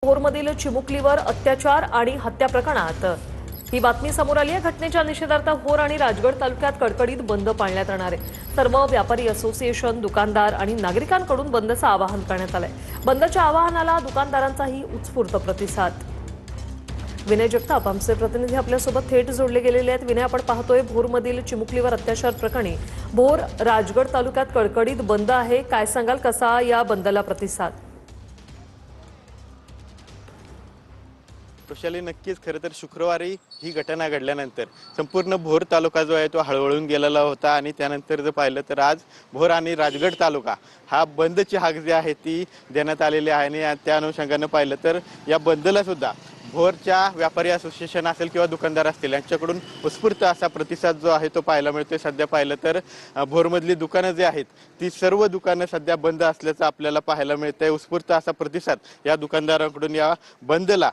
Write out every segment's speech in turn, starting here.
भोरमधील चिमुकलीवर अत्याचार आणि हत्या प्रकरणात ही बातमी समोर आली आहे। घटनेच्या निषेधार्थ भोर आणि राजगड तालुक्यात कडकडीत बंद पाळण्यात येणार आहे। सर्व व्यापारी असोसिएशन, दुकानदार आणि नागरिकांकडून बंदचं आवाहन करण्यात आलंय। बंदच्या आवाहनाला दुकानदारांचाही उत्स्फूर्त प्रतिसाद। विनय जगताप आमचे प्रतिनिधी आपल्यासोबत थेट जोडले गेलेले आहेत। विनय, आपण पाहतोय भोरमधील चिमुकलीवर अत्याचार प्रकरणी भोर राजगड तालुक्यात कडकडीत बंद आहे। काय सांगाल, कसा या बंदला प्रतिसाद? वैशाली, नक्कीच खरं तर शुक्रवारी ही घटना घडल्यानंतर संपूर्ण भोर तालुका जो आहे तो हळहळून गेलेला होता आणि त्यानंतर जर पाहिलं तर आज भोर आणि राजगड तालुका हा बंदची हाक जी आहे ती देण्यात आलेली आहे आणि त्या अनुषंगानं पाहिलं तर या बंदला सुद्धा भोरच्या व्यापारी असोसिएशन असेल किंवा दुकानदार असतील यांच्याकडून उत्स्फूर्त असा प्रतिसाद जो आहे तो पाहायला मिळतोय। सध्या पाहिलं तर भोरमधली दुकानं जी आहेत ती सर्व दुकानं सध्या बंद असल्याचं आपल्याला पाहायला मिळतंय। उत्स्फूर्त असा प्रतिसाद या दुकानदारांकडून या बंदला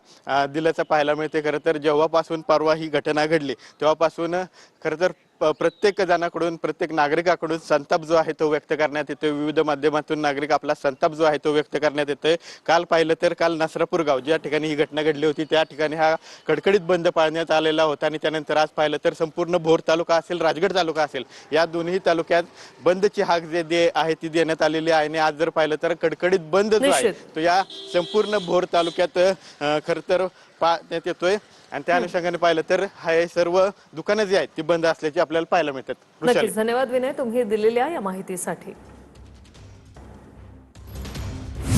दिल्याचं पाहायला मिळते। खरं तर जेव्हापासून परवा ही घटना घडली तेव्हापासून खरं तर प्रत्येक जणाकडून, प्रत्येक नागरिकाकडून संताप जो आहे तो व्यक्त करण्यात येतोय। विविध माध्यमातून नागरिक आपला संताप जो आहे तो व्यक्त करण्यात येतोय। काल पाहिलं तर काल नसरापूर गाव ज्या ठिकाणी ही घटना घडली होती त्या ठिकाणी हा कडकडीत बंद पाळण्यात आलेला होता आणि त्यानंतर आज पाहिलं तर संपूर्ण भोर तालुका असेल, राजगड तालुका असेल, या दोन्ही तालुक्यात बंदची हाक जे आहे ती देण्यात आलेली आहे आणि आज जर पाहिलं तर कडकडीत बंद जो आहे तो या संपूर्ण भोर तालुक्यात खरं तर पाळण्यात येतोय आणि त्या अनुषंगाने पाहिलं तर हे सर्व दुकानं जी आहेत ती बंद असल्याची आपल्याला पाहायला मिळतात। नक्कीच, धन्यवाद विनय, तुम्ही दिलेल्या या माहितीसाठी।